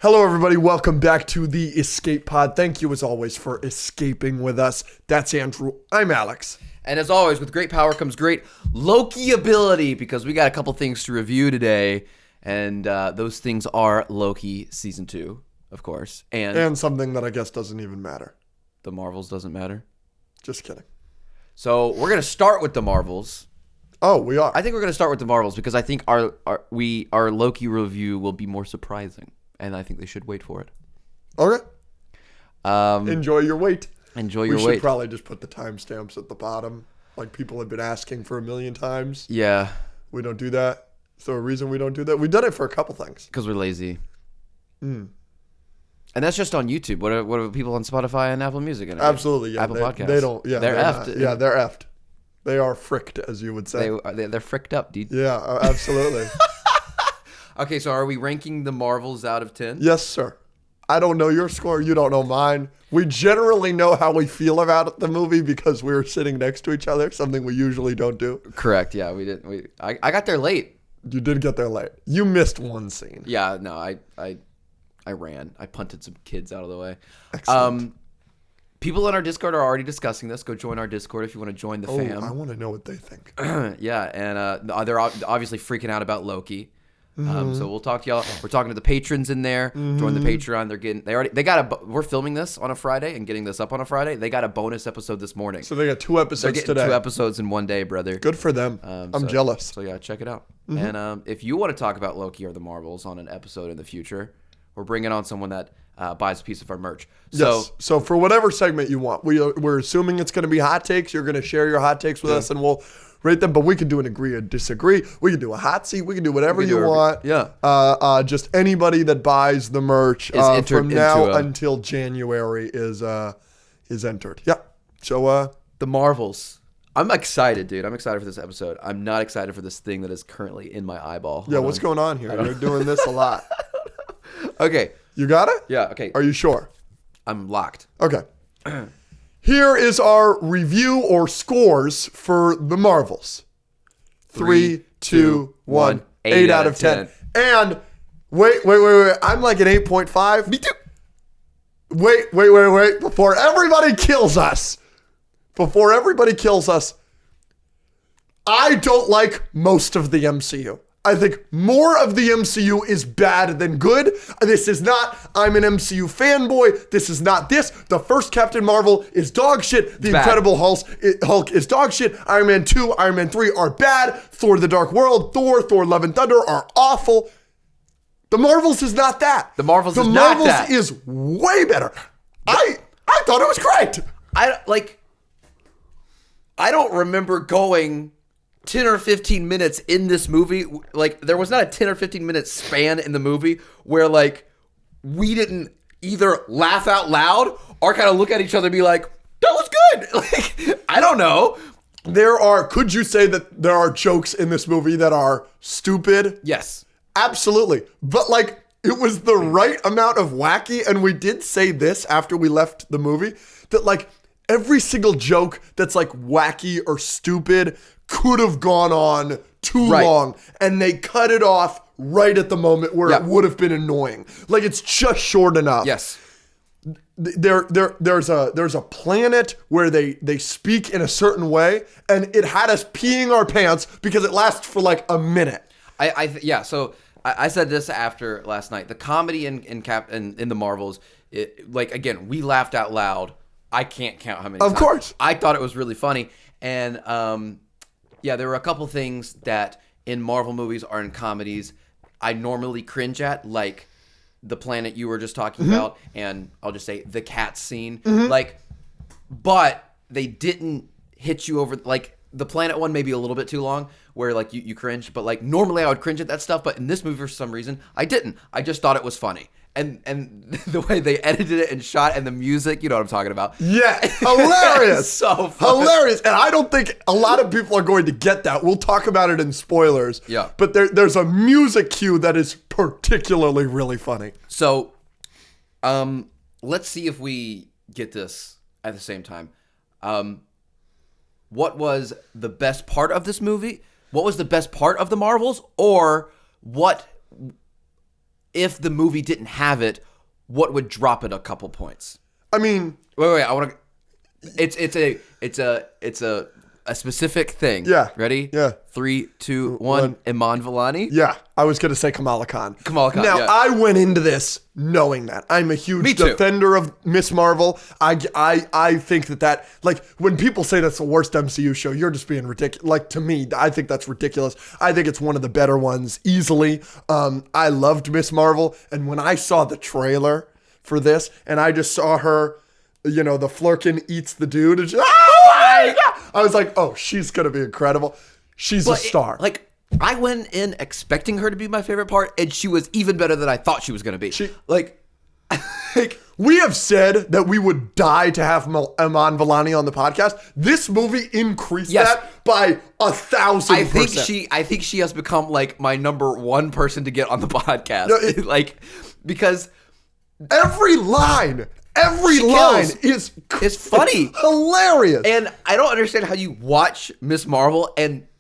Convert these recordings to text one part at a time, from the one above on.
Hello, everybody. Welcome back to the Escape Pod. Thank you, as always, for escaping with us. That's Andrew. I'm Alex. And as always, with great power comes great Loki ability, because we got a couple things to review today. And those things are Loki Season 2, of course. And something that I guess doesn't even matter. The Marvels doesn't matter? Just kidding. So we're going to start with the Marvels. Oh, we are? I think we're going to start with the Marvels because I think our Loki review will be more surprising. And I think they should wait for it. Okay. Enjoy your wait. Enjoy your wait. We should probably just put the timestamps at the bottom, like people have been asking for a million times. Yeah. We don't do that. Is there a reason we don't do that? We've done it for a couple things. Because we're lazy. And that's just on YouTube. What are people on Spotify and Apple Music? And Absolutely, yeah. Apple Podcasts. They don't. Yeah, they're effed. Yeah, they're effed. They are fricked, as you would say. They're fricked up, dude. Yeah, absolutely. Okay, so are we ranking the Marvels out of 10? Yes, sir. I don't know your score. You don't know mine. We generally know how we feel about the movie because we were sitting next to each other, something we usually don't do. Correct. Yeah, we didn't. I got there late. You did get there late. You missed one scene. Yeah, no, I ran. I punted some kids out of the way. Excellent. People in our Discord are already discussing this. Go join our Discord if you want to join the fam. I want to know what they think. Yeah, and they're obviously freaking out about Loki. So we'll talk to y'all. We're talking to the patrons in there. Join the Patreon. We're filming this on a Friday and getting this up on a Friday. They got a bonus episode this morning. So they got 2 episodes today. 2 episodes in one day, brother. Good for them. I'm jealous. So yeah, check it out. And if you want to talk about Loki or the Marvels on an episode in the future, we're bringing on someone that buys a piece of our merch. Yes. So for whatever segment you want, we're assuming it's going to be hot takes. You're going to share your hot takes with us, and we'll rate them. But we can do an agree or disagree. We can do a hot seat. We can do whatever you want. Yeah. Just anybody that buys the merch from now until January is entered. Yeah. So the Marvels. I'm excited, dude. I'm excited for this episode. I'm not excited for this thing that is currently in my eyeball. Yeah. What's going on here? You're doing this a lot. Okay. You got it? Yeah. Okay. Are you sure? I'm locked. Okay. Here is our review or scores for the Marvels. 3, 2, 1. 8 out of 10. And wait. I'm like an 8.5. Me too. Wait. Before everybody kills us, I don't like most of the MCU. I think more of the MCU is bad than good. This is not, I'm an MCU fanboy. This is not this. The first Captain Marvel is dog shit. The Incredible Hulk is dog shit. Iron Man 2, Iron Man 3 are bad. Thor the Dark World, Thor Love and Thunder are awful. The Marvels is not that. The Marvels is way better. I thought it was great. I don't remember going 10 or 15 minutes in this movie. Like, there was not a 10 or 15 minute span in the movie where, like, we didn't either laugh out loud or kind of look at each other and be like, that was good. Like, I don't know. Could you say that there are jokes in this movie that are stupid? Yes. Absolutely. But, like, it was the right amount of wacky. And we did say this after we left the movie, that, like, every single joke that's, like, wacky or stupid could have gone on too long, and they cut it off right at the moment where it would have been annoying. Like, it's just short enough. Yes. There's a planet where they speak in a certain way, and it had us peeing our pants because it lasts for like a minute. So I said this after last night. The comedy in the Marvels, again, we laughed out loud. I can't count how many times. Of course. I thought it was really funny, and there were a couple things that in Marvel movies or in comedies I normally cringe at, like the planet you were just talking about, and I'll just say the cat scene. But they didn't hit you over, like the planet one maybe a little bit too long where like you cringe, but like normally I would cringe at that stuff, but in this movie for some reason I didn't. I just thought it was funny. And the way they edited it and shot and the music, you know what I'm talking about. Yeah, hilarious. So fun. Hilarious. And I don't think a lot of people are going to get that. We'll talk about it in spoilers. Yeah. But there's a music cue that is particularly really funny. So let's see if we get this at the same time. What was the best part of this movie? What was the best part of the Marvels? Or what if the movie didn't have it, what would drop it a couple points? I mean, wait. I want to. It's a specific thing. Yeah. Ready? Yeah. 3, 2, 1. Iman Vellani. Yeah, I was going to say Kamala Khan. Kamala Khan, Now, yeah. I went into this knowing that. I'm a huge Me too. defender of Miss Marvel. I think that, like, when people say that's the worst MCU show, you're just being ridiculous. Like, to me, I think that's ridiculous. I think it's one of the better ones, easily. I loved Miss Marvel, and when I saw the trailer for this, and I just saw her, you know, the Flurkin eats the dude, and oh my God! I was like, oh, she's going to be incredible. She's a star. I went in expecting her to be my favorite part, and she was even better than I thought she was going to be. We have said that we would die to have Iman Vellani on the podcast. This movie increased that by 1,000%. I think she has become like my number one person to get on the podcast. No, because every line is funny, hilarious, and I don't understand how you watch Miss Marvel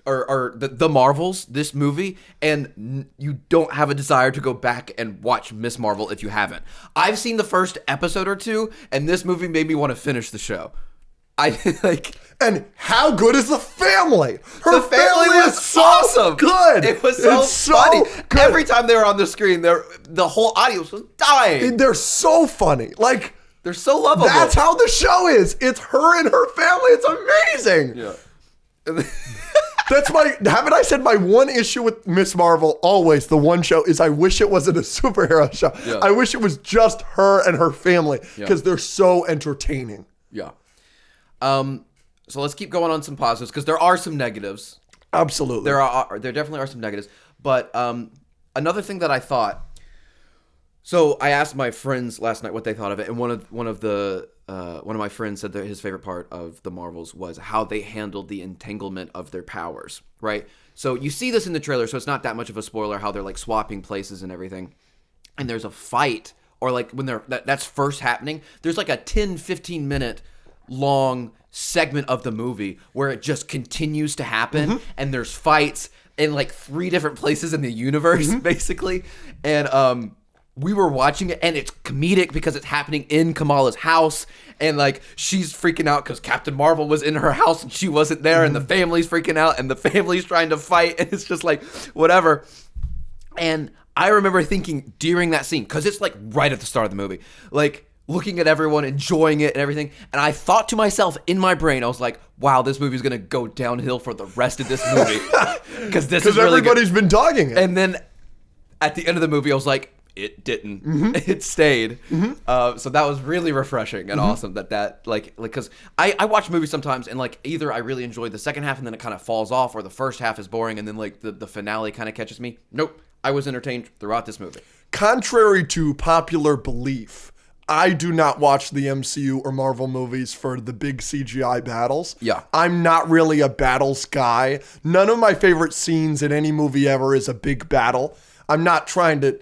or the Marvels, this movie, and you don't have a desire to go back and watch Miss Marvel if you haven't. I've seen the first episode or two, and this movie made me want to finish the show. And how good is the family? The family was so awesome. Good. It was so funny. Good. Every time they were on the screen, the whole audience was dying. They're so funny. Like, they're so lovable. That's how the show is. It's her and her family. It's amazing. Yeah. Haven't I said my one issue with Miss Marvel, always the one show, is I wish it wasn't a superhero show. Yeah. I wish it was just her and her family, because they're so entertaining. Yeah. So let's keep going on some positives, because there are some negatives. Absolutely. There definitely are some negatives. But another thing that I thought, so I asked my friends last night what they thought of it, and one of my friends said that his favorite part of the Marvels was how they handled the entanglement of their powers, right? So you see this in the trailer, so it's not that much of a spoiler how they're like swapping places and everything. And there's a fight, or like when that's first happening, there's like a 10-15 minute long segment of the movie where it just continues to happen, and there's fights in like 3 different places in the universe, basically. And we were watching it, and it's comedic because it's happening in Kamala's house, and like she's freaking out because Captain Marvel was in her house and she wasn't there, and the family's freaking out, and the family's trying to fight, and it's just like whatever. And I remember thinking during that scene, because it's like right at the start of the movie, like looking at everyone enjoying it and everything, and I thought to myself in my brain, I was like, wow, this movie's gonna go downhill for the rest of this movie because this is really everybody's been dogging it. And then at the end of the movie, I was like, it didn't. It stayed. So that was really refreshing and awesome. That because I watch movies sometimes, and like either I really enjoy the second half and then it kind of falls off, or the first half is boring and then like the finale kind of catches me. Nope, I was entertained throughout this movie. Contrary to popular belief, I do not watch the MCU or Marvel movies for the big CGI battles. Yeah. I'm not really a battles guy. None of my favorite scenes in any movie ever is a big battle. I'm not trying to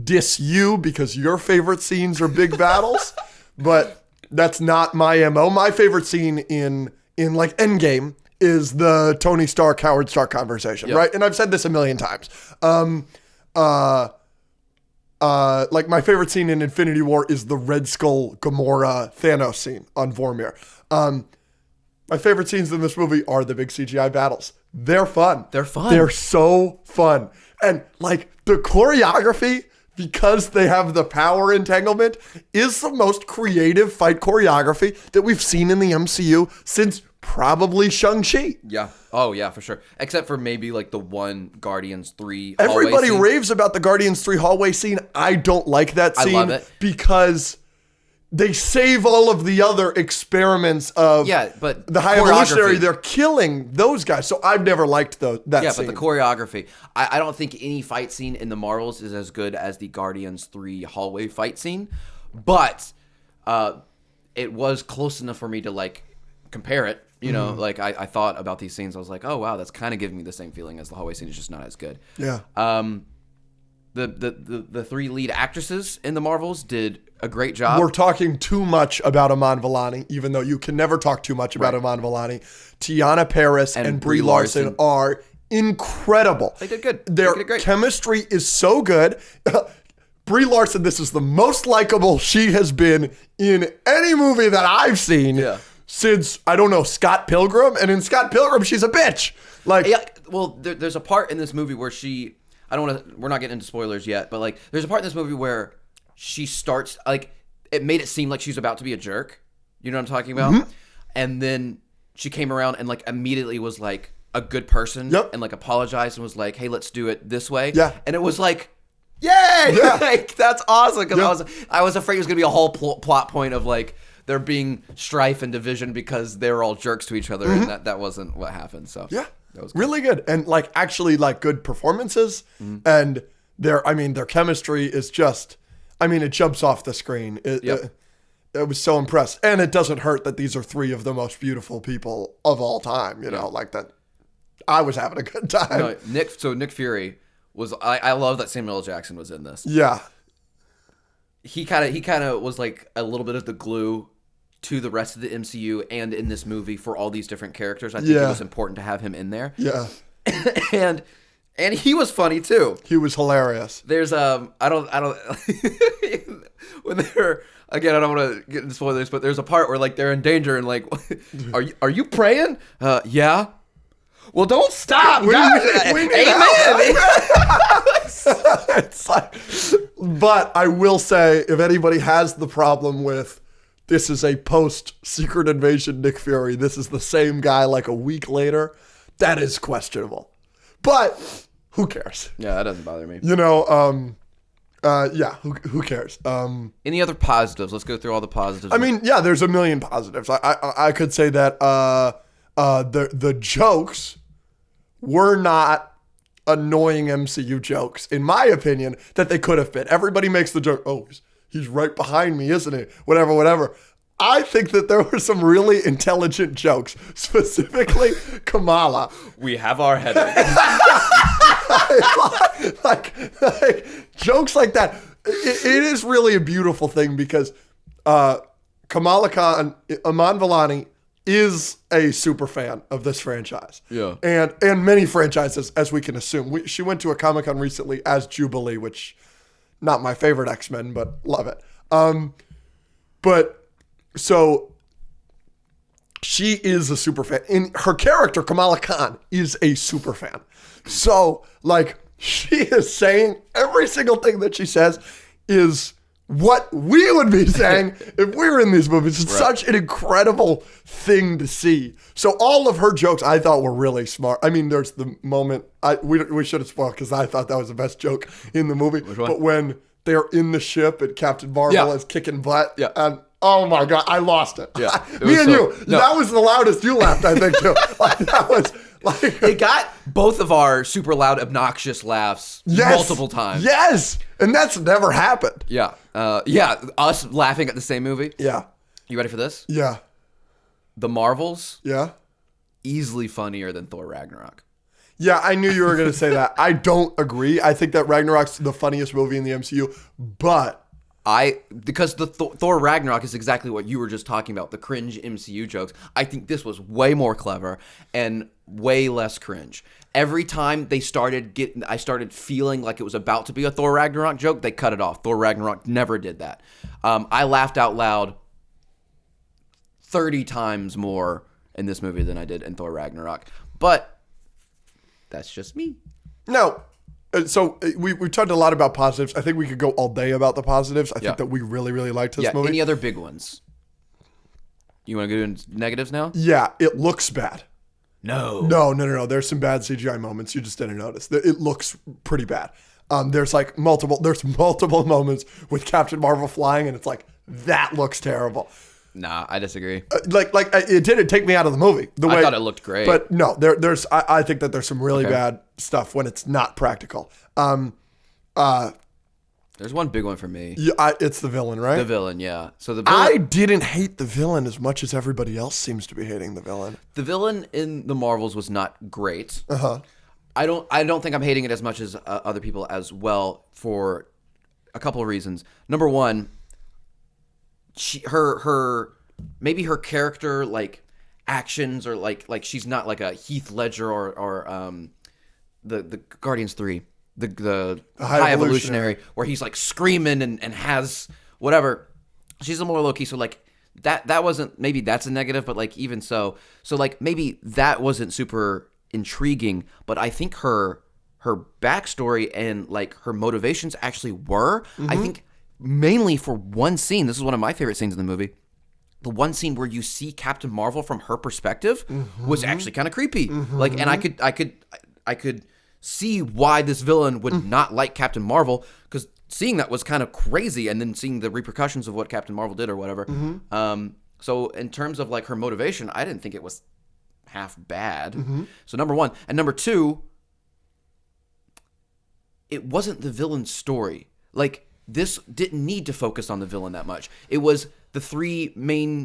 diss you because your favorite scenes are big battles, but that's not my MO. My favorite scene in like Endgame is the Tony Stark, Howard Stark conversation, right? And I've said this a million times. Like my favorite scene in Infinity War is the Red Skull Gamora Thanos scene on Vormir. My favorite scenes in this movie are the big CGI battles. They're fun. They're fun. They're so fun. And like the choreography, because they have the power entanglement, is the most creative fight choreography that we've seen in the MCU since probably Shang-Chi. Yeah. Oh, yeah, for sure. Except for maybe like the one Guardians 3 Everybody scene. raves about the Guardians 3 hallway scene. I don't like that scene. I love it. Because they save all of the other experiments of but the High Evolutionary. They're killing those guys. So I've never liked that scene. Yeah, but the choreography. I don't think any fight scene in the Marvels is as good as the Guardians 3 hallway fight scene. But it was close enough for me to like compare it. You know, like I thought about these scenes. I was like, oh, wow, that's kind of giving me the same feeling as the hallway scene. It's just not as good. Yeah. The 3 lead actresses in the Marvels did a great job. We're talking too much about Iman Vellani, even though you can never talk too much about Iman Vellani. Tiana Paris and Brie Larson are incredible. They did good. Their chemistry is so good. Brie Larson, this is the most likable she has been in any movie that I've seen since, I don't know, Scott Pilgrim. And in Scott Pilgrim, she's a bitch. Like, yeah, well, there's a part in this movie where we're not getting into spoilers yet, but like, there's a part in this movie where she starts, like, it made it seem like she's about to be a jerk. You know what I'm talking about? Mm-hmm. And then she came around and like immediately was like a good person and like apologized and was like, hey, let's do it this way. Yeah. And it was like, yay! Yeah. Like, that's awesome. Because I was afraid it was going to be a whole plot point of like there being strife and division because they were all jerks to each other. And that wasn't what happened. So yeah, that was good. Really good. And like actually like good performances. And their chemistry is just, it jumps off the screen. It was so impressed. And it doesn't hurt that these are three of the most beautiful people of all time, you know, like that. I was having a good time. No, Nick Fury was, I love that Samuel L. Jackson was in this. Yeah. He kind of was like a little bit of the glue to the rest of the MCU and in this movie for all these different characters. I think it was important to have him in there. Yeah. and he was funny too. He was hilarious. There's I don't when they're, again, I don't want to get into spoilers, but there's a part where like they're in danger and like, are you praying? Yeah. Well, don't stop. Amen. Amen. It's like, but I will say, if anybody has the problem with this is a post-Secret Invasion Nick Fury, this is the same guy like a week later, that is questionable. But who cares? Yeah, that doesn't bother me. You know, who cares? Any other positives? Let's go through all the positives. There's a million positives. I could say that the jokes were not annoying MCU jokes, in my opinion, that they could have been. Everybody makes the joke, oh, he's right behind me, isn't he? Whatever. I think that there were some really intelligent jokes, specifically Kamala. We have our headache. like jokes like that. It is really a beautiful thing because Kamala Khan, Iman Vellani, is a super fan of this franchise. Yeah. And many franchises, as we can assume. She went to a Comic-Con recently as Jubilee, which, not my favorite X-Men, but love it. So she is a super fan. In her character, Kamala Khan is a super fan. So, like, she is saying every single thing that she says is what we would be saying if we were in these movies. It's such an incredible thing to see. So all of her jokes I thought were really smart. There's the moment, we should have spoiled because I thought that was the best joke in the movie. But when they're in the ship and Captain Marvel is kicking butt, and oh my God, I lost it. Yeah, that was the loudest you laughed, I think, too. That was... it got both of our super loud, obnoxious laughs multiple times. Yes, and that's never happened. Yeah, us laughing at the same movie. Yeah. You ready for this? Yeah. The Marvels. Yeah. Easily funnier than Thor Ragnarok. Yeah, I knew you were going to say that. I don't agree. I think that Ragnarok's the funniest movie in the MCU, but... because the Thor Ragnarok is exactly what you were just talking about, the cringe MCU jokes. I think this was way more clever and way less cringe. Every time I started feeling like it was about to be a Thor Ragnarok joke, they cut it off. Thor Ragnarok never did that. I laughed out loud 30 times more in this movie than I did in Thor Ragnarok. But that's just me. No. So we talked a lot about positives. I think we could go all day about the positives. I think that we really, really liked this movie. Any other big ones? You want to go into negatives now? Yeah, it looks bad. No. No. There's some bad CGI moments. You just didn't notice. It looks pretty bad. There's multiple moments with Captain Marvel flying, and it's like, that looks terrible. Nah, I disagree. It didn't take me out of the movie. I thought it looked great. But no, I think that there's some really bad stuff when it's not practical. There's one big one for me. Yeah, it's the villain, right? The villain, yeah. So the villain, I didn't hate the villain as much as everybody else seems to be hating the villain. The villain in the Marvels was not great. Uh-huh. I don't think I'm hating it as much as other people as well for a couple of reasons. Number one, maybe her character like actions or like she's not like a Heath Ledger or the Guardians 3. the high evolutionary, where he's like screaming and has whatever. She's a more low key, so like that wasn't, maybe that's a negative, but like even so like maybe that wasn't super intriguing, but I think her backstory and like her motivations actually were. I think mainly for one scene, this is one of my favorite scenes in the movie. The one scene where you see Captain Marvel from her perspective was actually kind of creepy. Like, and I could see why this villain would not like Captain Marvel, because seeing that was kind of crazy, and then seeing the repercussions of what Captain Marvel did or whatever. So in terms of like her motivation, I didn't think it was half bad. So number one. And number two, it wasn't the villain's story. Like, this didn't need to focus on the villain that much. It was the three Marvel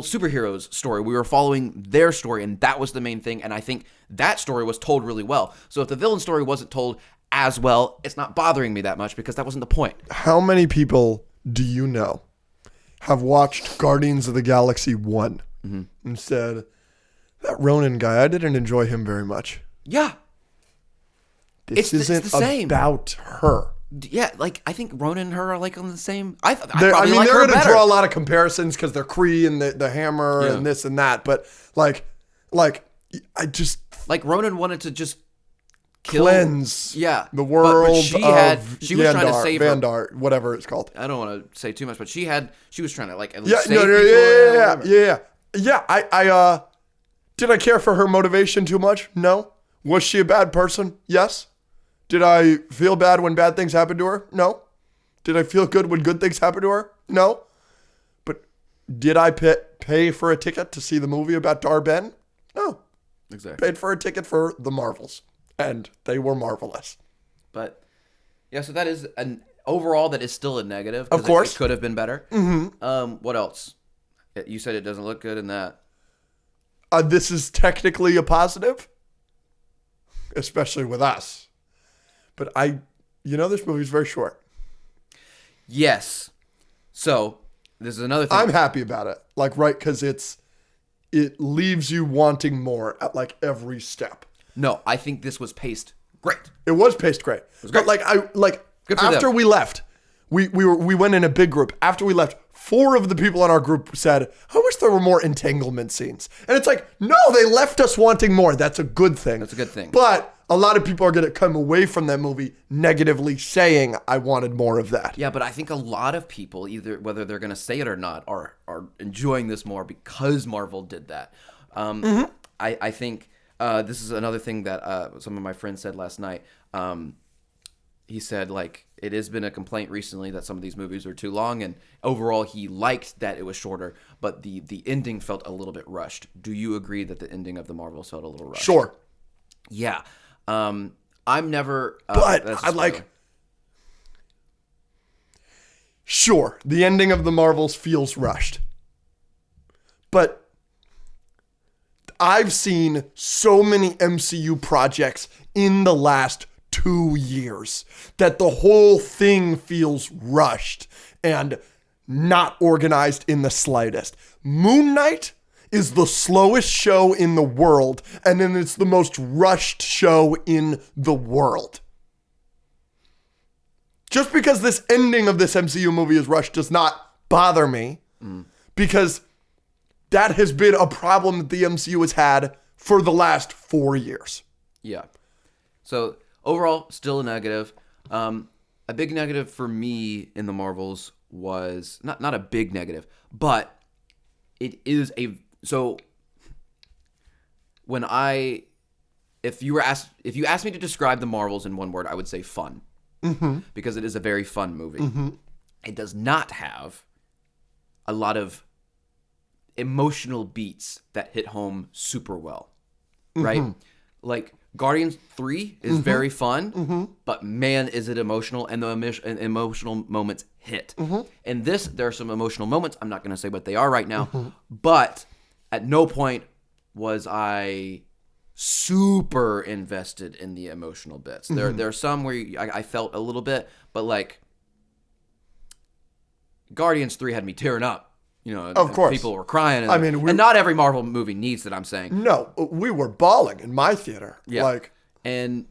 superheroes story. We were following their story, and that was the main thing. And I think that story was told really well. So if the villain story wasn't told as well, it's not bothering me that much, because that wasn't the point. How many people do you know have watched Guardians of the Galaxy 1 and said, that Ronan guy, I didn't enjoy him very much? Yeah. This isn't the same about her. Yeah, like, I think Ronan and her are like on the same. I they're like going to draw a lot of comparisons because they're Kree and the hammer and this and that. But like I just like Ronan wanted to just cleanse the world. But she was trying to save Vandar, whatever it's called. I don't want to say too much, but she was trying to like at least save people. Yeah. I did I care for her motivation too much? No. Was she a bad person? Yes. Did I feel bad when bad things happened to her? No. Did I feel good when good things happened to her? No. But did I pay for a ticket to see the movie about Dar-Ben? No. Exactly. Paid for a ticket for the Marvels, and they were marvelous. But yeah, so that is overall that is still a negative. Of course, it could have been better. What else? You said it doesn't look good in that. This is technically a positive, especially with us. But this movie's very short. Yes. So this is another thing. I'm happy about it. Like, right, because it leaves you wanting more at like every step. No, I think this was paced great. It was paced great. But after we left, we went in a big group. After we left, 4 of the people in our group said, I wish there were more entanglement scenes. And it's like, no, they left us wanting more. That's a good thing. That's a good thing. But a lot of people are going to come away from that movie negatively saying, I wanted more of that. Yeah, but I think a lot of people, either whether they're going to say it or not, are enjoying this more because Marvel did that. I think this is another thing that some of my friends said last night. He said, like, it has been a complaint recently that some of these movies are too long, and overall he liked that it was shorter, but the ending felt a little bit rushed. Do you agree that the ending of the Marvels felt a little rushed? Sure. Yeah. I'm never... but I like... Sure, the ending of the Marvels feels rushed. But I've seen so many MCU projects in the last 2 years that the whole thing feels rushed and not organized in the slightest. Moon Knight is the slowest show in the world, and then it's the most rushed show in the world. Just because this ending of this MCU movie is rushed does not bother me, because that has been a problem that the MCU has had for the last 4 years. Yeah. So overall, still a negative. A big negative for me in the Marvels was not a big negative, but it is a... So when if you asked me to describe the Marvels in one word, I would say fun, because it is a very fun movie. It does not have a lot of emotional beats that hit home super well, right? Like Guardians 3 is very fun, but man, is it emotional, and the emotional moments hit. In this, there are some emotional moments. I'm not going to say what they are right now, but at no point was I super invested in the emotional bits. There are some where I felt a little bit, but like Guardians 3 had me tearing up. You know, of course, people were crying. And, I mean, and not every Marvel movie needs that. I'm saying no. We were bawling in my theater. Yeah, and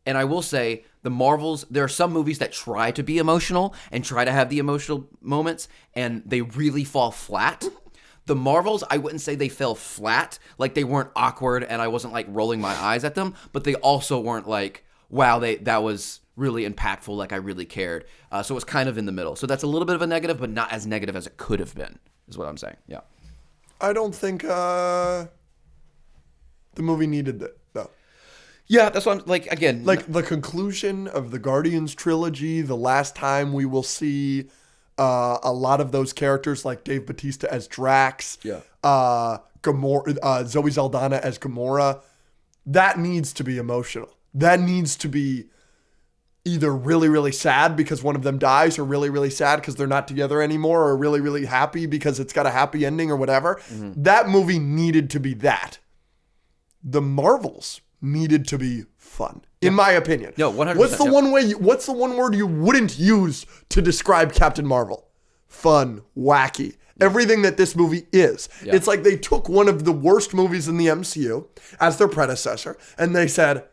And I will say, the Marvels, there are some movies that try to be emotional and try to have the emotional moments, and they really fall flat. The Marvels, I wouldn't say they fell flat. Like, they weren't awkward, and I wasn't, like, rolling my eyes at them, but they also weren't like, wow, that was really impactful, like I really cared. So it was kind of in the middle. So that's a little bit of a negative, but not as negative as it could have been, is what I'm saying. Yeah. I don't think the movie needed it, though. Yeah, that's what I'm, like, again. Like, the conclusion of the Guardians trilogy, the last time we will see a lot of those characters, like Dave Bautista as Drax, Gamora, Zoe Saldana as Gamora, that needs to be emotional. That needs to be either really, really sad because one of them dies, or really, really sad because they're not together anymore, or really, really happy because it's got a happy ending or whatever. Mm-hmm. That movie needed to be that. The Marvels needed to be fun, in my opinion. No, 100%. What's the one word you wouldn't use to describe Captain Marvel? Fun, wacky. Everything that this movie is. Yeah. It's like they took one of the worst movies in the MCU as their predecessor, and they said,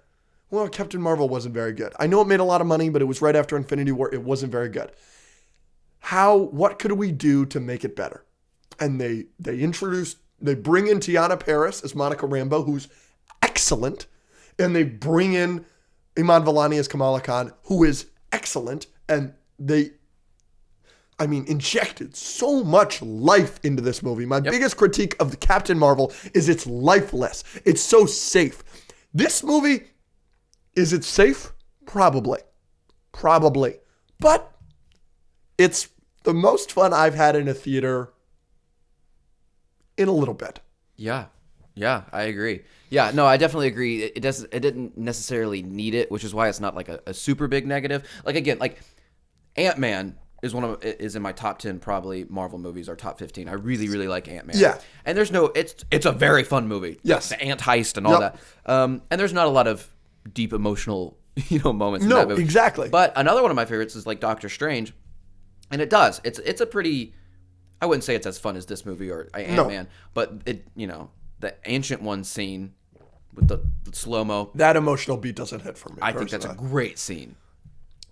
well, Captain Marvel wasn't very good. I know it made a lot of money, but it was right after Infinity War. It wasn't very good. What could we do to make it better? And they bring in Tiana Paris as Monica Rambeau, who's excellent. And they bring in Iman Vellani as Kamala Khan, who is excellent. And they injected so much life into this movie. My biggest critique of the Captain Marvel is it's lifeless. It's so safe. This movie, is it safe? Probably. But it's the most fun I've had in a theater in a little bit. Yeah, I agree. Yeah, no, I definitely agree. It didn't necessarily need it, which is why it's not like a super big negative. Like, again, like Ant-Man is in my top 10 probably Marvel movies, or top 15. I really, really like Ant-Man. Yeah. And it's a very fun movie. Yes. The ant heist and all that. And there's not a lot of deep emotional, moments in that movie. No, exactly. But another one of my favorites is like Doctor Strange. And it does. It's a pretty, I wouldn't say it's as fun as this movie or Ant-Man, but it, the Ancient One scene with the slow-mo. That emotional beat doesn't hit for me. I think that's a great scene.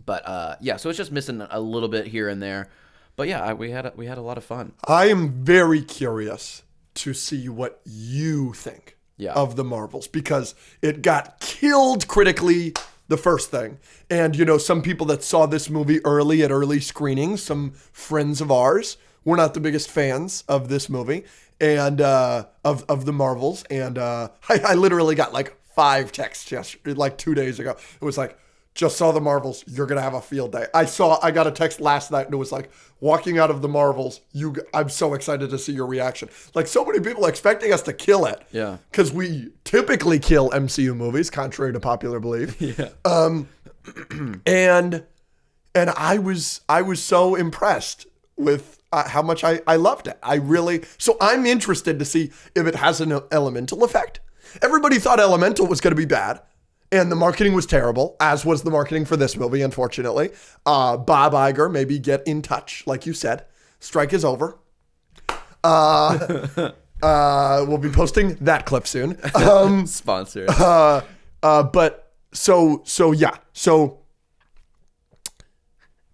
But so it's just missing a little bit here and there. But yeah, we had a lot of fun. I am very curious to see what you think of the Marvels, because it got killed critically, the first thing. And some people that saw this movie early at early screenings, some friends of ours, were not the biggest fans of this movie and of the Marvels. And I literally got like 5 texts like 2 days ago. It was like, just saw the Marvels, you're going to have a field day. I got a text last night and it was like, walking out of the Marvels, I'm so excited to see your reaction. Like, so many people expecting us to kill it. Yeah. Because we typically kill MCU movies, contrary to popular belief. Yeah. And I was so impressed with how much I loved it. So I'm interested to see if it has an elemental effect. Everybody thought Elemental was going to be bad. And the marketing was terrible, as was the marketing for this movie, unfortunately. Bob Iger, maybe get in touch, like you said. Strike is over. We'll be posting that clip soon. Sponsored. But yeah. So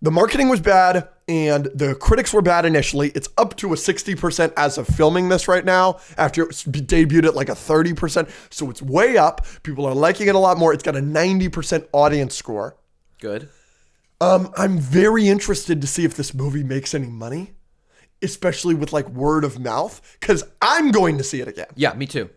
the marketing was bad and the critics were bad initially. It's up to a 60% as of filming this right now, after it debuted at like a 30%. So it's way up. People are liking it a lot more. It's got a 90% audience score. Good. I'm very interested to see if this movie makes any money, especially with like word of mouth, because I'm going to see it again. Yeah, me too.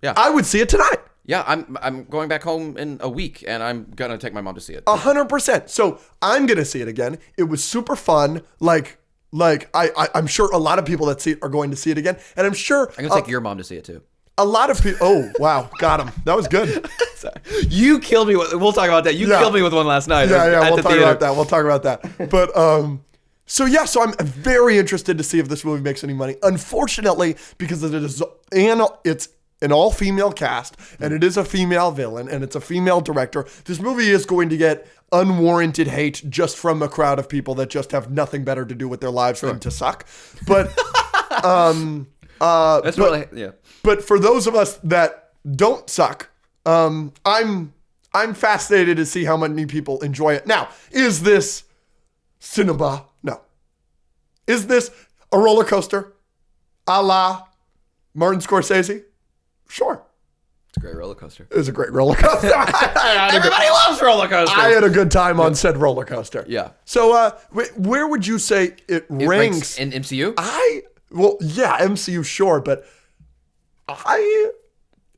Yeah. I would see it tonight. Yeah, I'm going back home in a week, and I'm gonna take my mom to see it. 100%. So I'm gonna see it again. It was super fun. Like I'm sure a lot of people that see it are going to see it again, and I'm sure I'm gonna take your mom to see it too. A lot of people. Oh wow, got him. That was good. You killed me. We'll talk about that. You killed me with one last night. Yeah. We'll talk about that. But so I'm very interested to see if this movie makes any money. Unfortunately, because it's an all-female cast, and it is a female villain, and it's a female director, this movie is going to get unwarranted hate just from a crowd of people that just have nothing better to do with their lives than to suck. But But for those of us that don't suck, I'm I'm fascinated to see how many people enjoy it. Now, is this cinema? No. Is this a roller coaster a la Martin Scorsese? Sure. It's a great roller coaster. It was a great roller coaster. Everybody loves roller coasters. I had a good time on said roller coaster. Yeah. So, where would you say it ranks? In MCU? Well, yeah, MCU, sure, but I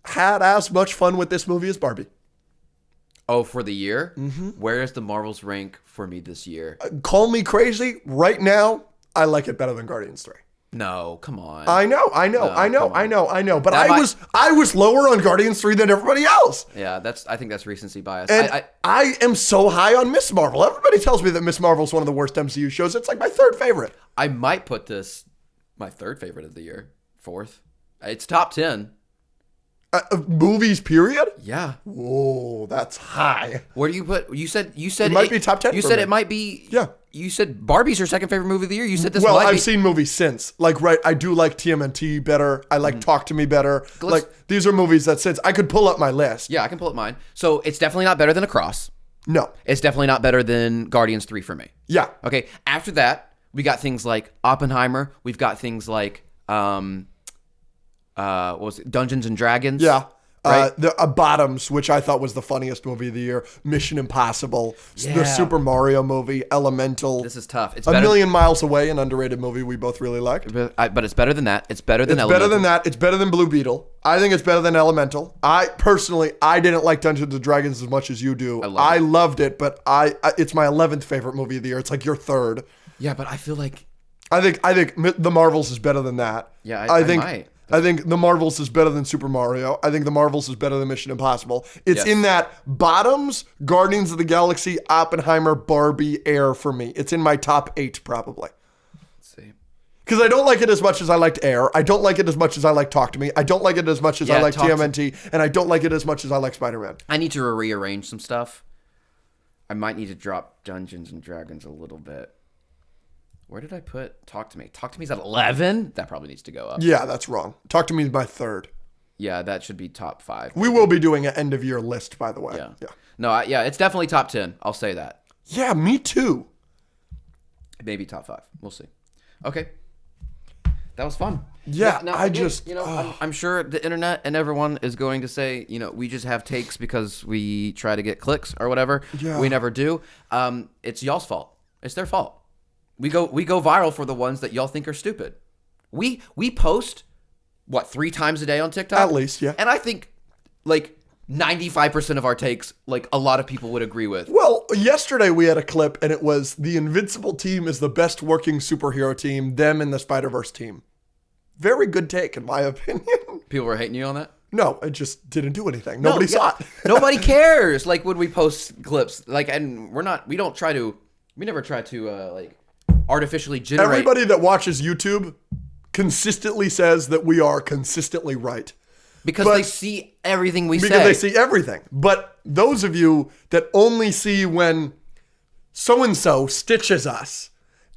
had as much fun with this movie as Barbie. Oh, for the year? Mm-hmm. Where is the Marvels rank for me this year? Call me crazy. Right now, I like it better than Guardians 3. No, come on. I know. But That I was lower on Guardians 3 than everybody else. Yeah, I think that's recency bias. And I am so high on Miss Marvel. Everybody tells me that Miss Marvel is one of the worst MCU shows. It's like my third favorite. I might put this my third favorite of the year. Fourth. It's top 10. Movies, period? Yeah. Whoa, that's high. Where do you put? You said it might be top 10 You for said me. it might be. Yeah. You said Barbie's your second favorite movie of the year. You said this. Well, might I've be. seen movies since. Like, right, I do like TMNT better. I like Talk to Me better. Like, these are movies that since I could pull up my list. Yeah, I can pull up mine. So it's definitely not better than Across. No. It's definitely not better than Guardians 3 for me. Yeah. Okay. After that, we got things like Oppenheimer. We've got things like what was it? Dungeons and Dragons. Yeah. Right? The Bottoms, which I thought was the funniest movie of the year. Mission Impossible. Yeah. The Super Mario movie. Elemental. This is tough. It's A better. Million Miles Away, an underrated movie we both really liked. But it's better than that. It's better than It's Elemental. better than that. It's better than Blue Beetle. I think it's better than Elemental. I didn't like Dungeons and Dragons as much as you do. I loved it, but it's my 11th favorite movie of the year. It's like your third. Yeah, but I feel like. I think The Marvels is better than that. Yeah, I might. I think The Marvels is better than Super Mario. I think The Marvels is better than Mission Impossible. It's Yes. in that Bottoms, Guardians of the Galaxy, Oppenheimer, Barbie, Air for me. It's in my top 8 probably. Let's see. Because I don't like it as much as I liked Air. I don't like it as much as I like Talk to Me. I don't like it as much as I like TMNT. And I don't like it as much as I like Spider-Man. I need to rearrange some stuff. I might need to drop Dungeons and Dragons a little bit. Where did I put Talk to Me? Talk to Me's at 11? That probably needs to go up. Yeah, that's wrong. Talk to Me is my third. Yeah, that should be top 5. We will be doing an end of year list, by the way. Yeah. No, it's definitely top 10. I'll say that. Yeah, me too. Maybe top 5. We'll see. Okay. That was fun. Yeah, Now, I again, just... I'm sure the internet and everyone is going to say, we just have takes because we try to get clicks or whatever. Yeah. We never do. It's y'all's fault. It's their fault. We go viral for the ones that y'all think are stupid. We post 3 times a day on TikTok? At least, yeah. And I think 95% of our takes, a lot of people would agree with. Well, yesterday we had a clip and it was the Invincible team is the best working superhero team, them and the Spider-Verse team. Very good take, in my opinion. People were hating you on that? No, it just didn't do anything. Nobody saw it. Nobody cares. When we post clips, and we never try to artificially generate. Everybody that watches YouTube consistently says that we are consistently right. Because they see everything we say. Because they see everything. But those of you that only see when so-and-so stitches us,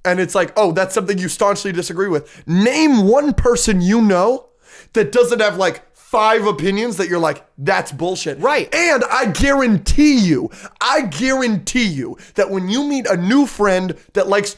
and it's like, oh, that's something you staunchly disagree with. Name one person you know that doesn't have 5 opinions that you're like, that's bullshit. Right. And I guarantee you that when you meet a new friend that likes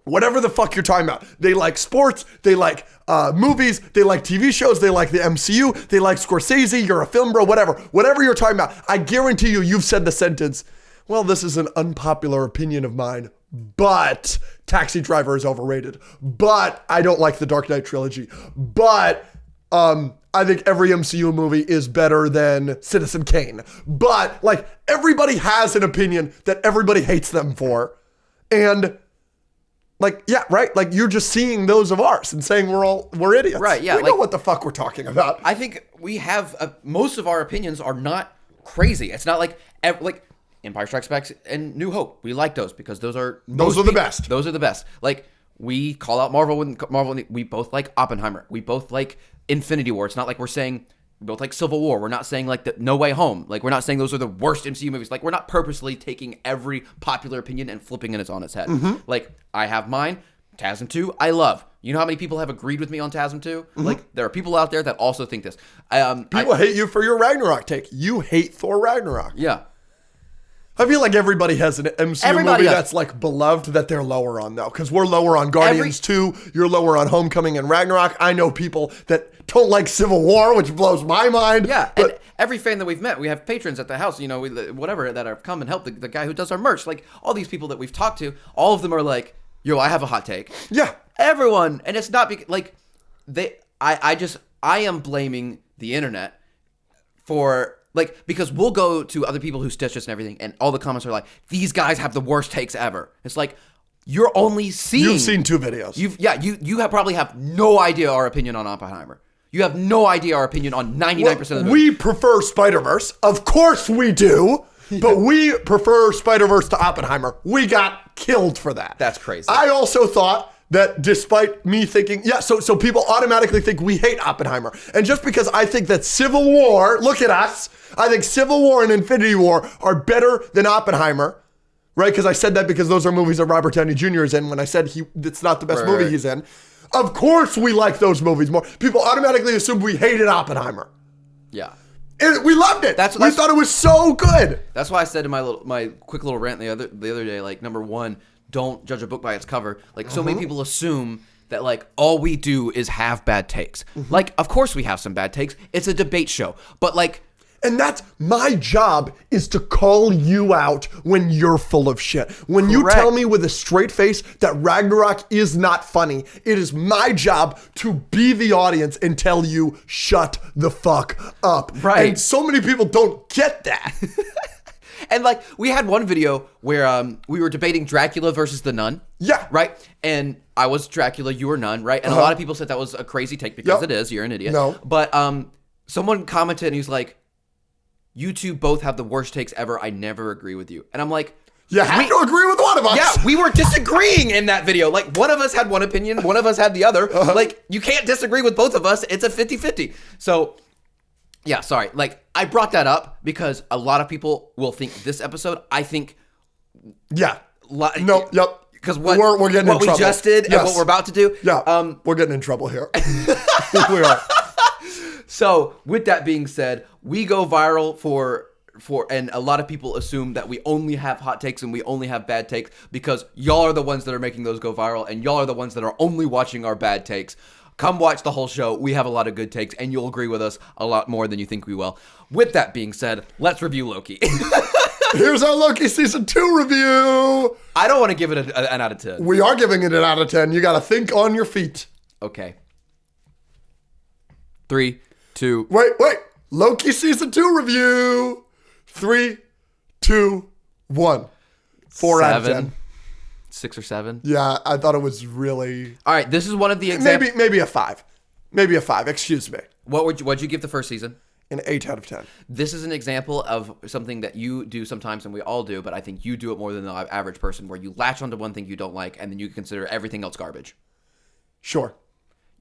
whatever the fuck you're talking about, they like sports, they like movies, they like TV shows, they like the MCU, they like Scorsese, you're a film bro, whatever you're talking about, I guarantee you've said the sentence, well, this is an unpopular opinion of mine, but Taxi Driver is overrated, but I don't like the Dark Knight trilogy, but I think every MCU movie is better than Citizen Kane. But everybody has an opinion that everybody hates them for. And yeah, right? You're just seeing those of ours and saying we're idiots. Right, yeah. We know what the fuck we're talking about. I think we have, most of our opinions are not crazy. It's not like Empire Strikes Back and New Hope. We like those because those are the best. Those are the best. We call out Marvel when Marvel. We both like Oppenheimer. We both like Infinity War. It's not like we're saying we both like Civil War. We're not saying the No Way Home. We're not saying those are the worst MCU movies. We're not purposely taking every popular opinion and flipping it on its head. Mm-hmm. I have mine. TASM 2, I love. You know how many people have agreed with me on TASM 2? Mm-hmm. There are people out there that also think this. People hate you for your Ragnarok take. You hate Thor Ragnarok. Yeah. I feel like everybody has an MCU Everybody movie does. that's like beloved that they're lower on though, because we're lower on Guardians 2, you're lower on Homecoming and Ragnarok. I know people that don't like Civil War, which blows my mind. Yeah, but and every fan that we've met, we have patrons at the house, whatever, that have come and helped, the guy who does our merch, like all these people that we've talked to, all of them are like, yo, I have a hot take. yeah, Everyone, and it's not because, like, I am blaming the internet for, like, because we'll go to other people who stitch us and everything, and all the comments are like, these guys have the worst takes ever. It's like, you're only seeing... you've seen 2 videos. You probably have no idea our opinion on Oppenheimer. You have no idea our opinion on 99% of the movie. We prefer Spider-Verse. Of course we do. But we prefer Spider-Verse to Oppenheimer. We got killed for that. That's crazy. I also thought that despite me thinking, so people automatically think we hate Oppenheimer. And just because I think that Civil War, look at us, I think Civil War and Infinity War are better than Oppenheimer, right? Because I said that because those are movies that Robert Downey Jr. is in when I said it's not the best movie he's in. Of course we like those movies more. People automatically assume we hated Oppenheimer. Yeah. And we loved it. We thought it was so good. That's why I said in my quick little rant the other day, like, number one, don't judge a book by its cover. Like, so many people assume that, like, all we do is have bad takes. Like, of course we have some bad takes. It's a debate show. But, like... And that's my job, is to call you out when you're full of shit. When you tell me with a straight face that Ragnarok is not funny, it is my job to be the audience and tell you, shut the fuck up. Right. And so many people don't get that. And, like, we had one video where we were debating Dracula versus the Nun. Yeah. Right? And I was Dracula, you were Nun, right? And a lot of people said that was a crazy take because it is. You're an idiot. No. But someone commented and he's like, you two both have the worst takes ever. I never agree with you. And I'm like... You have to agree with one of us. Yeah, we were disagreeing in that video. Like, one of us had one opinion, one of us had the other. Like, you can't disagree with both of us. It's a 50-50. So... yeah, sorry. Like, I brought that up because a lot of people will think this episode, I think... yeah. No, yep. Because what we're getting in trouble. We just did and what we're about to do. Yeah, we're getting in trouble here. We are. So, with that being said, we go viral for and a lot of people assume that we only have hot takes and we only have bad takes because y'all are the ones that are making those go viral and y'all are the ones that are only watching our bad takes. Come watch the whole show. We have a lot of good takes, and you'll agree with us a lot more than you think we will. With that being said, let's review Loki. Here's our Loki Season 2 review. I don't want to give it an out of 10. We are giving it an out of 10. You got to think on your feet. Okay. 3, 2... Wait. Loki Season 2 review. 3, 2, 1. 4 out of 10. 6 or 7. Yeah, I thought it was really... All right, this is one of the examples... Maybe a 5. Maybe a 5, excuse me. What'd you give the first season? An 8 out of 10. This is an example of something that you do sometimes, and we all do, but I think you do it more than the average person, where you latch onto one thing you don't like, and then you consider everything else garbage. Sure.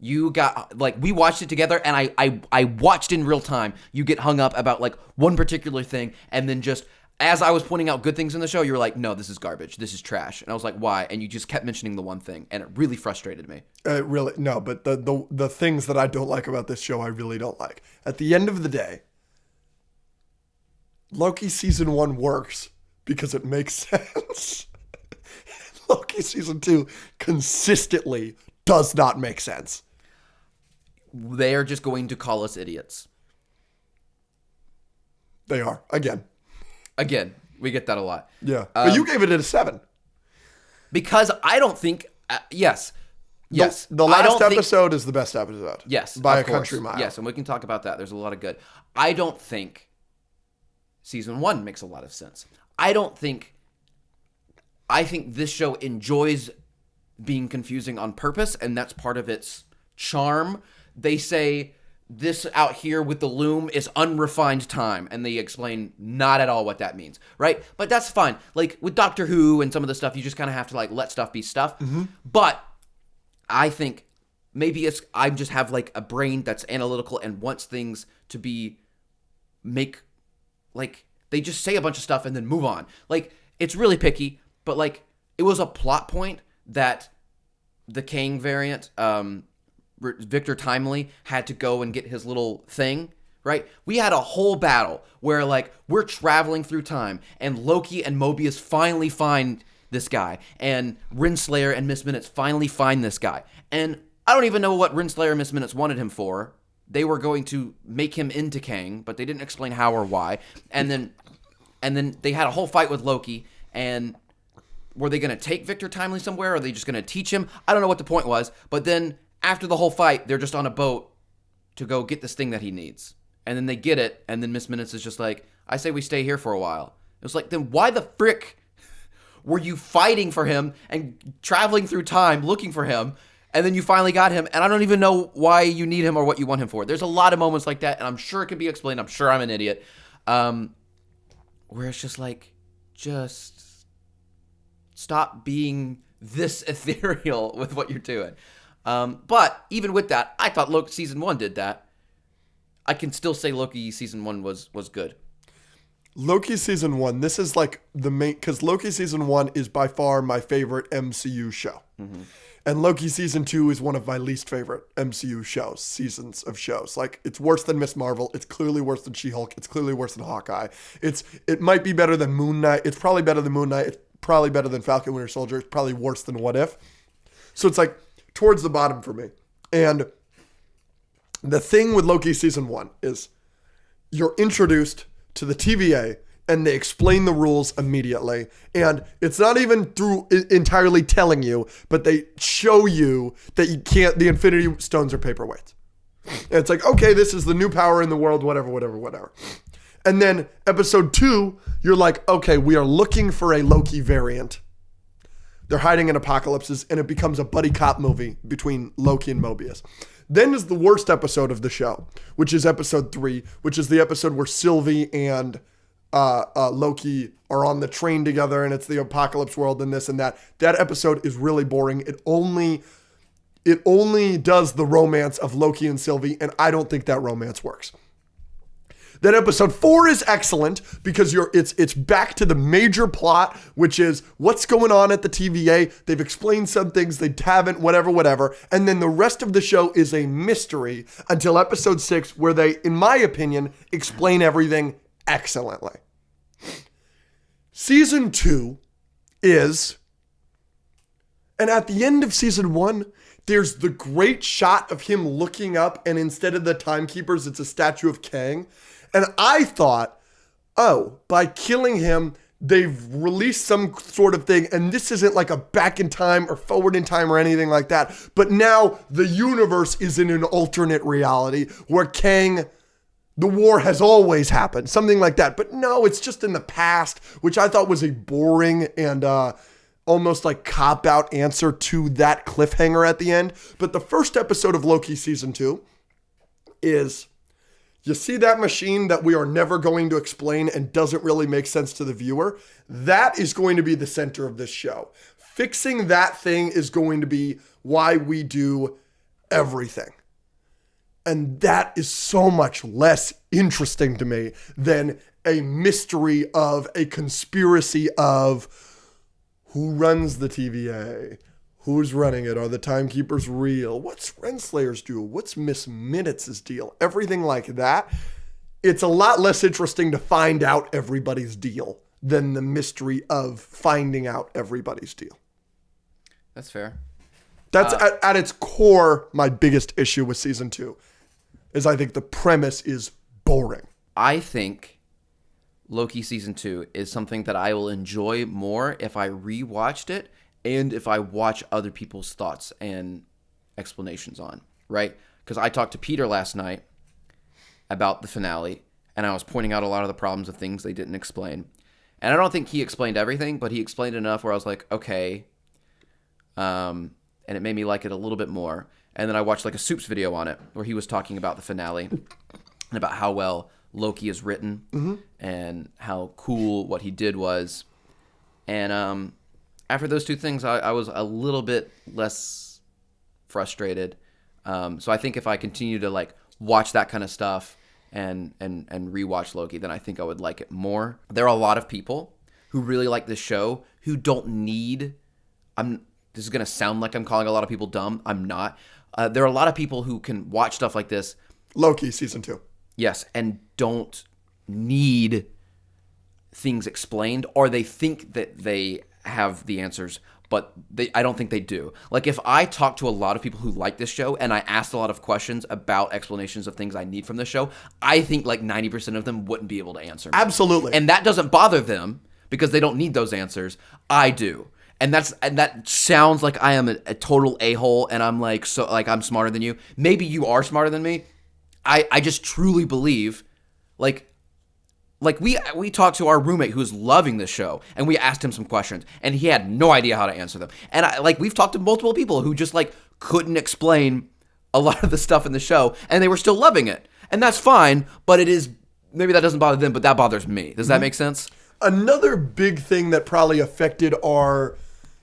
You got, like, we watched it together, and I watched in real time. You get hung up about, like, one particular thing, and then just... as I was pointing out good things in the show, you were like, no, this is garbage. This is trash. And I was like, why? And you just kept mentioning the one thing. And it really frustrated me. No, but the things that I don't like about this show, I really don't like. At the end of the day, Loki Season 1 works because it makes sense. Loki Season 2 consistently does not make sense. They are just going to call us idiots. They are. Again, we get that a lot. Yeah. But you gave it a 7. Because I don't think... yes. The last episode is the best episode. Yes. By a country mile. Yes, and we can talk about that. There's a lot of good. I don't think Season 1 makes a lot of sense. I think this show enjoys being confusing on purpose, and that's part of its charm. They say... this out here with the loom is unrefined time, and they explain not at all what that means, right? But that's fine. Like, with Doctor Who and some of the stuff, you just kind of have to, like, let stuff be stuff. Mm-hmm. But I think maybe I just have, like, a brain that's analytical and wants things to they just say a bunch of stuff and then move on. Like, it's really picky, but, like, it was a plot point that the Kang variant, Victor Timely had to go and get his little thing, right? We had a whole battle where, like, we're traveling through time, and Loki and Mobius finally find this guy, and Renslayer and Miss Minutes finally find this guy. And I don't even know what Renslayer and Miss Minutes wanted him for. They were going to make him into Kang, but they didn't explain how or why. And then they had a whole fight with Loki, and were they going to take Victor Timely somewhere, or are they just going to teach him? I don't know what the point was, but then after the whole fight, they're just on a boat to go get this thing that he needs. And then they get it, and then Miss Minutes is just like, I say we stay here for a while. It was like, then why the frick were you fighting for him and traveling through time looking for him, and then you finally got him, and I don't even know why you need him or what you want him for. There's a lot of moments like that, and I'm sure it can be explained. I'm sure I'm an idiot. Where it's just like, just stop being this ethereal with what you're doing. But even with that, I thought Loki season 1 did that. I can still say Loki season 1 was good. Loki season 1, this is like the main, because Loki season 1 is by far my favorite MCU show. Mm-hmm. And Loki season 2 is one of my least favorite MCU seasons of shows. Like, it's worse than Miss Marvel. It's clearly worse than She-Hulk. It's clearly worse than Hawkeye. It might be better than Moon Knight. It's probably better than Moon Knight. It's probably better than Falcon Winter Soldier. It's probably worse than What If. So it's like towards the bottom for me. And the thing with Loki season 1 is you're introduced to the TVA, and they explain the rules immediately. And it's not even through entirely telling you, but they show you that you can't, the Infinity Stones are paperweights. And it's like, okay, this is the new power in the world, whatever. And then episode 2, you're like, okay, we are looking for a Loki variant. They're hiding in apocalypses, and it becomes a buddy cop movie between Loki and Mobius. Then is the worst episode of the show, which is episode 3, which is the episode where Sylvie and Loki are on the train together, and it's the apocalypse world and this and that. That episode is really boring. It only does the romance of Loki and Sylvie, and I don't think that romance works. Then episode 4 is excellent because it's back to the major plot, which is what's going on at the TVA. They've explained some things, they haven't, whatever. And then the rest of the show is a mystery until episode 6, where they, in my opinion, explain everything excellently. Season 2 is, and at the end of season 1, there's the great shot of him looking up, and instead of the timekeepers, it's a statue of Kang. And I thought, oh, by killing him, they've released some sort of thing, and this isn't like a back in time or forward in time or anything like that. But now the universe is in an alternate reality where Kang, the war has always happened, something like that. But no, it's just in the past, which I thought was a boring and almost like cop-out answer to that cliffhanger at the end. But the first episode of Loki season 2 is, you see that machine that we are never going to explain and doesn't really make sense to the viewer? That is going to be the center of this show. Fixing that thing is going to be why we do everything. And that is so much less interesting to me than a mystery of a conspiracy of who runs the TVA, who's running it, are the timekeepers real, what's Renslayer's deal, what's Miss Minutes' deal, everything like that. It's a lot less interesting to find out everybody's deal than the mystery of finding out everybody's deal. That's fair. That's at its core my biggest issue with season 2, is I think the premise is boring. I think Loki season 2 is something that I will enjoy more if I rewatched it and if I watch other people's thoughts and explanations on, right? Because I talked to Peter last night about the finale, and I was pointing out a lot of the problems of things they didn't explain. And I don't think he explained everything, but he explained enough where I was like, okay. And it made me like it a little bit more. And then I watched like a Soups video on it where he was talking about the finale and about how well Loki is written and how cool what he did was. And after those two things, I was a little bit less frustrated. So I think if I continue to like watch that kind of stuff and rewatch Loki, then I think I would like it more. There are a lot of people who really like this show who don't need. This is gonna sound like I'm calling a lot of people dumb. I'm not. There are a lot of people who can watch stuff like this. Loki season 2. Yes, and don't need things explained, or they think that they have the answers, but I don't think they do. Like, if I talk to a lot of people who like this show and I asked a lot of questions about explanations of things I need from the show, I think like 90% of them wouldn't be able to answer me. Absolutely. And that doesn't bother them because they don't need those answers. I do. And that sounds like I am a total a-hole, and I'm like, so like I'm smarter than you. Maybe you are smarter than me. I just truly believe, like we talked to our roommate who's loving this show, and we asked him some questions, and he had no idea how to answer them. And we've talked to multiple people who just like couldn't explain a lot of the stuff in the show, and they were still loving it. And that's fine, but maybe that doesn't bother them, but that bothers me. Does that make sense? Another big thing that probably affected our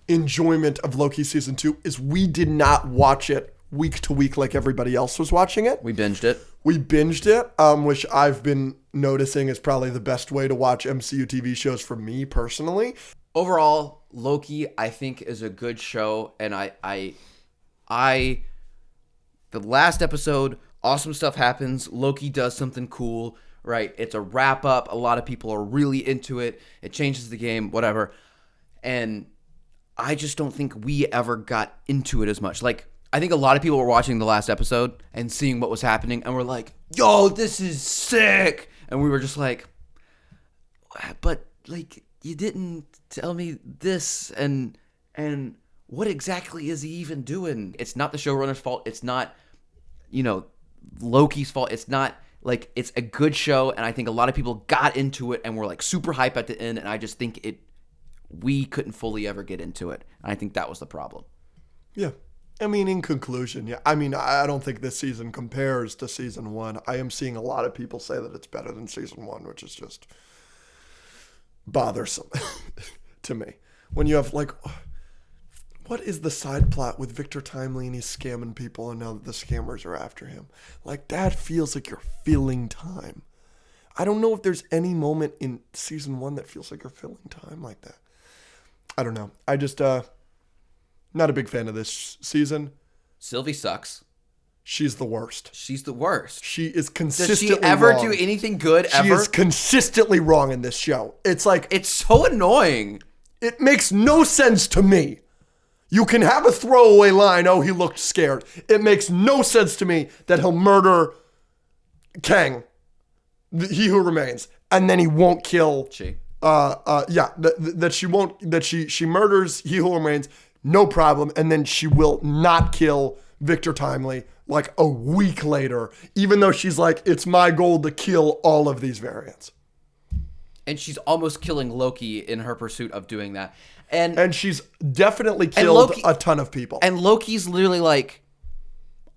enjoyment of Loki season 2 is we did not watch it week to week like everybody else was watching it. We binged it. Which I've been noticing is probably the best way to watch MCU TV shows for me personally. Overall, Loki, I think, is a good show, and the last episode, awesome stuff happens. Loki does something cool, right? It's a wrap up. A lot of people are really into it. It changes the game, whatever. And I just don't think we ever got into it as much. Like, I think a lot of people were watching the last episode and seeing what was happening, and were like, yo, this is sick. And we were just like, but like, you didn't tell me this, and what exactly is he even doing? It's not the showrunner's fault. It's not, Loki's fault. It's not like, it's a good show, and I think a lot of people got into it and were like super hype at the end, and I just think we couldn't fully ever get into it. And I think that was the problem. Yeah. I mean, in conclusion, yeah. I mean, I don't think this season compares to season 1. I am seeing a lot of people say that it's better than season 1, which is just bothersome to me. When you have, like, what is the side plot with Victor Timely and he's scamming people and now that the scammers are after him? Like, that feels like you're filling time. I don't know if there's any moment in season 1 that feels like you're filling time like that. I don't know. I just, not a big fan of this season. Sylvie sucks. She's the worst. She's the worst. She is consistently wrong. Does she ever do anything good ever? She is consistently wrong in this show. It's like... It's so annoying. It makes no sense to me. You can have a throwaway line, oh, he looked scared. It makes no sense to me that he'll murder Kang, he who remains, and then he won't kill... She murders he who remains, no problem, and then she will not kill Victor Timely like a week later, even though she's like, it's my goal to kill all of these variants. And she's almost killing Loki in her pursuit of doing that. And she's definitely killed a ton of people. And Loki's literally like,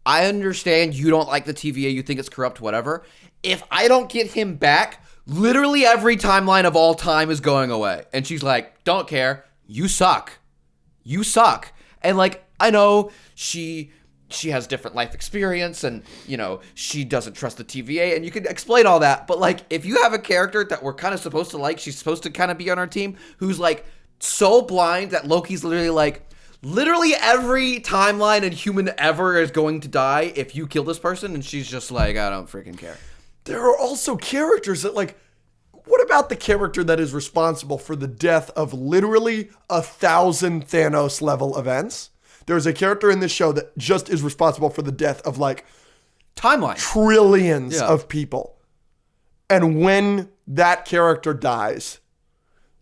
I understand you don't like the TVA, you think it's corrupt, whatever. If I don't get him back, literally every timeline of all time is going away. And she's like, don't care. You suck. You suck. And like, I know she has different life experience and, she doesn't trust the TVA and you can explain all that. But like, if you have a character that we're kind of supposed to like, she's supposed to kind of be on our team, who's like so blind that Loki's literally like, literally every timeline and human ever is going to die if you kill this person. And she's just like, I don't freaking care. There are also characters that like, what about the character that is responsible for the death of literally 1,000 Thanos level events? There's a character in this show that just is responsible for the death of like timeline trillions of people. And when that character dies,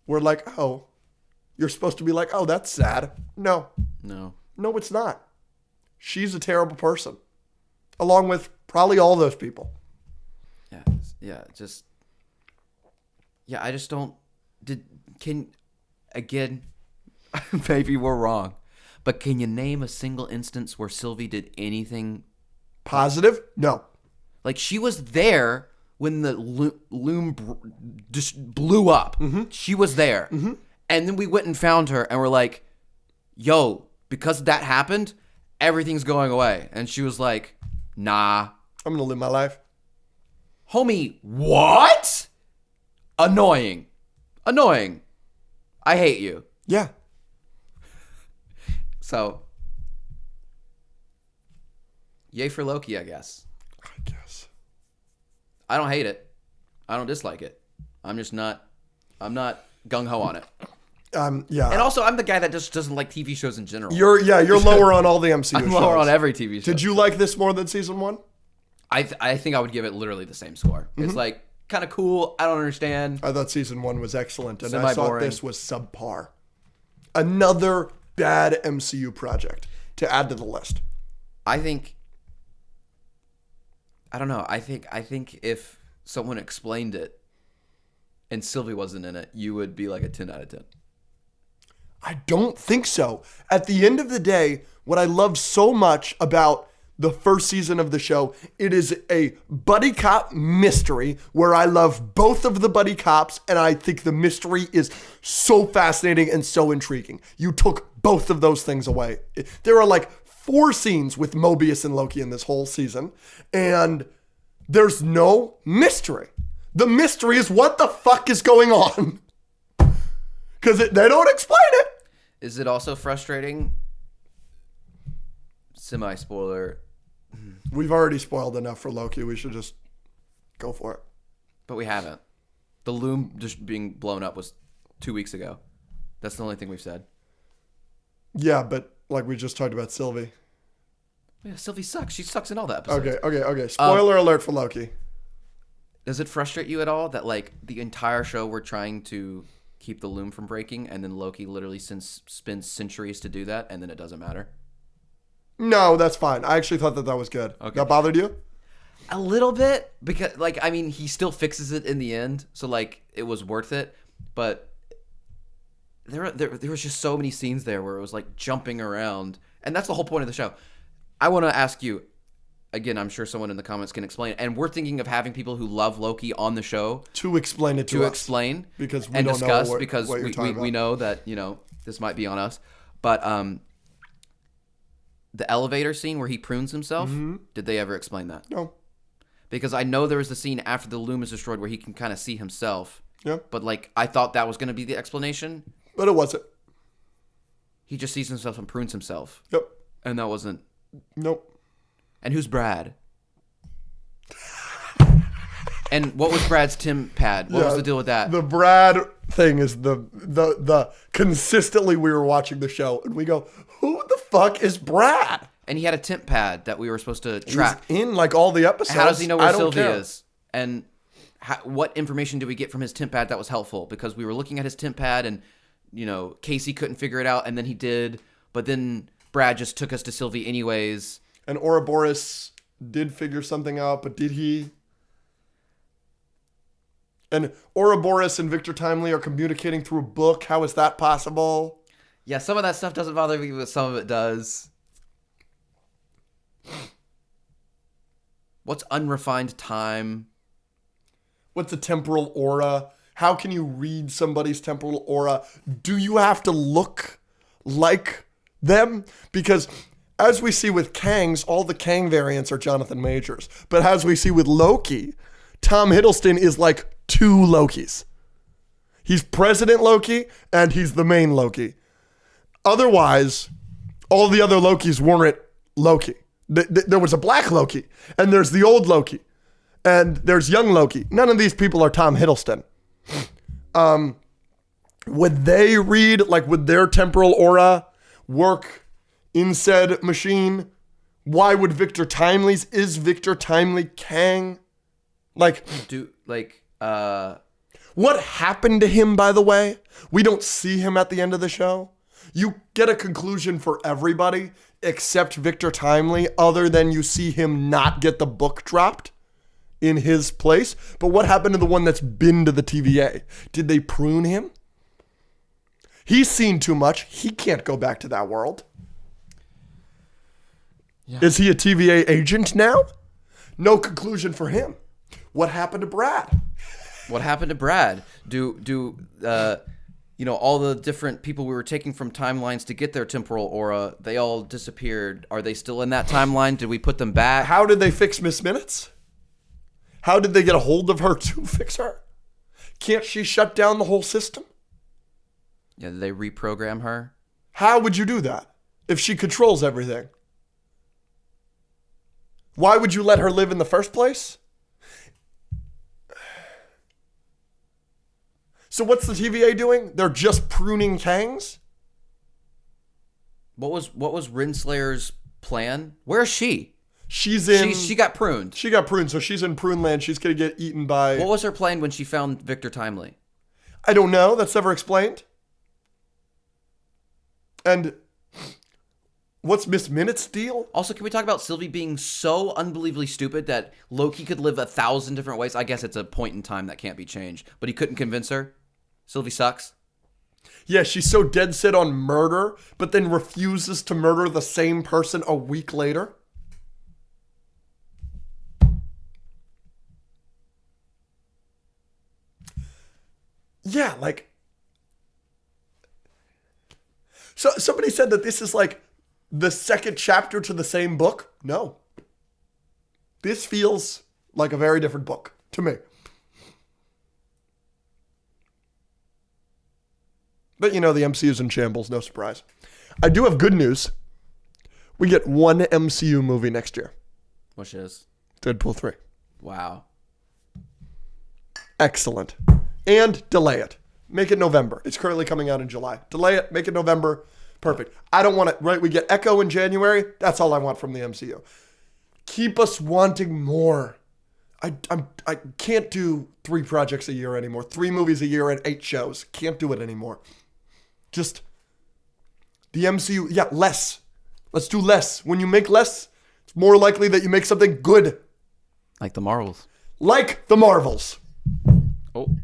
we're like, oh, you're supposed to be like, oh, that's sad. No, it's not. She's a terrible person, along with probably all those people. I just don't. Maybe we're wrong, but can you name a single instance where Sylvie did anything positive? No. Like, she was there when the loom just blew up. Mm-hmm. She was there. Mm-hmm. And then we went and found her and we're like, yo, because that happened, everything's going away. And she was like, nah. I'm going to live my life. Homie, what? Annoying. I hate you. Yeah. So, yay for Loki, I guess. I don't hate it. I don't dislike it. I'm not gung-ho on it. Yeah. And also, I'm the guy that just doesn't like TV shows in general. You're lower on all the MCU I'm shows. lower on every TV show. Did you like this more than season 1? I think I would give it literally the same score. It's like kind of cool. I don't understand. I thought season 1 was excellent, and I thought Semi-boring. this was subpar. Another bad MCU project to add to the list. I don't know. I think if someone explained it and Sylvie wasn't in it, you would be like a 10 out of 10. I don't think so. At the end of the day, what I love so much about the first season of the show, it is a buddy cop mystery where I love both of the buddy cops, and I think the mystery is so fascinating and so intriguing. You took both of those things away. There are like 4 scenes with Mobius and Loki in this whole season, and there's no mystery. The mystery is what the fuck is going on. Because they don't explain it. Is it also frustrating? Semi-spoiler. We've already spoiled enough for Loki. We should just go for it. But we haven't. The loom just being blown up was 2 weeks ago. That's the only thing we've said. Yeah, but like we just talked about Sylvie. Yeah, Sylvie sucks. She sucks in all the episodes. Okay. Spoiler alert for Loki. Does it frustrate you at all that like the entire show we're trying to keep the loom from breaking, and then Loki literally spends centuries to do that, and then it doesn't matter? No, that's fine. I actually thought that was good. Okay. That bothered you? A little bit, because like I mean he still fixes it in the end, so like it was worth it. But there was just so many scenes there where it was like jumping around, and that's the whole point of the show. I want to ask you again. I'm sure someone in the comments can explain, and we're thinking of having people who love Loki on the show To explain it to us. explain Because we and don't discuss know because what you're talking about. we know that this might be on us, but the elevator scene where he prunes himself, did they ever explain that? No. Because I know there was the scene after the loom is destroyed where he can kind of see himself. Yep. But like I thought that was going to be the explanation. But it wasn't. He just sees himself and prunes himself. Yep. And that wasn't. Nope. And who's Brad? And what was Brad's Tim pad? What was the deal with that? The Brad thing is the consistently we were watching the show and we go, who the fuck is Brad? And he had a temp pad that we were supposed to track. He's in like all the episodes. How does he know where I don't Sylvie care. is? And what information did we get from his temp pad that was helpful? Because we were looking at his temp pad and, Casey couldn't figure it out and then he did. But then Brad just took us to Sylvie anyways. And Ouroboros did figure something out, but did he? And Ouroboros and Victor Timely are communicating through a book. How is that possible? Yeah, some of that stuff doesn't bother me, but some of it does. What's unrefined time? What's a temporal aura? How can you read somebody's temporal aura? Do you have to look like them? Because as we see with Kangs, all the Kang variants are Jonathan Majors. But as we see with Loki, Tom Hiddleston is like 2 Lokis. He's President Loki and he's the main Loki. Otherwise, all the other Lokis weren't Loki. There was a black Loki, and there's the old Loki, and there's young Loki. None of these people are Tom Hiddleston. Would they read, like, would their temporal aura work in said machine? Why would Victor Timely's? Is Victor Timely Kang? Like, what happened to him, by the way? We don't see him at the end of the show. You get a conclusion for everybody except Victor Timely, other than you see him not get the book dropped in his place. But what happened to the one that's been to the TVA? Did they prune him? He's seen too much. He can't go back to that world. Yeah. Is he a TVA agent now? No conclusion for him. What happened to Brad? What happened to Brad? All the different people we were taking from timelines to get their temporal aura, they all disappeared. Are they still in that timeline? Did we put them back? How did they fix Miss Minutes? How did they get a hold of her to fix her? Can't she shut down the whole system? Yeah, did they reprogram her? How would you do that if she controls everything? Why would you let her live in the first place? So what's the TVA doing? They're just pruning Kangs? What was Rinslayer's plan? Where is she? She's in... She got pruned. She got pruned, so she's in prune land. She's going to get eaten by... What was her plan when she found Victor Timely? I don't know. That's never explained. And what's Miss Minute's deal? Also, can we talk about Sylvie being so unbelievably stupid that Loki could live 1,000 different ways? I guess it's a point in time that can't be changed, but he couldn't convince her. Sylvie sucks. Yeah, she's so dead set on murder, but then refuses to murder the same person a week later. Yeah, like... So somebody said that this is like the second chapter to the same book. No. This feels like a very different book to me. But you know, the MCU's in shambles, no surprise. I do have good news. We get one MCU movie next year. Which is? Deadpool 3. Wow. Excellent. And delay it. Make it November. It's currently coming out in July. Delay it, make it November. Perfect. I don't want it, right? We get Echo in January. That's all I want from the MCU. Keep us wanting more. I can't do 3 projects a year anymore. 3 movies a year and 8 shows. Can't do it anymore. Just the MCU. Yeah, less. Let's do less. When you make less, it's more likely that you make something good. Like the Marvels. Like the Marvels. Oh.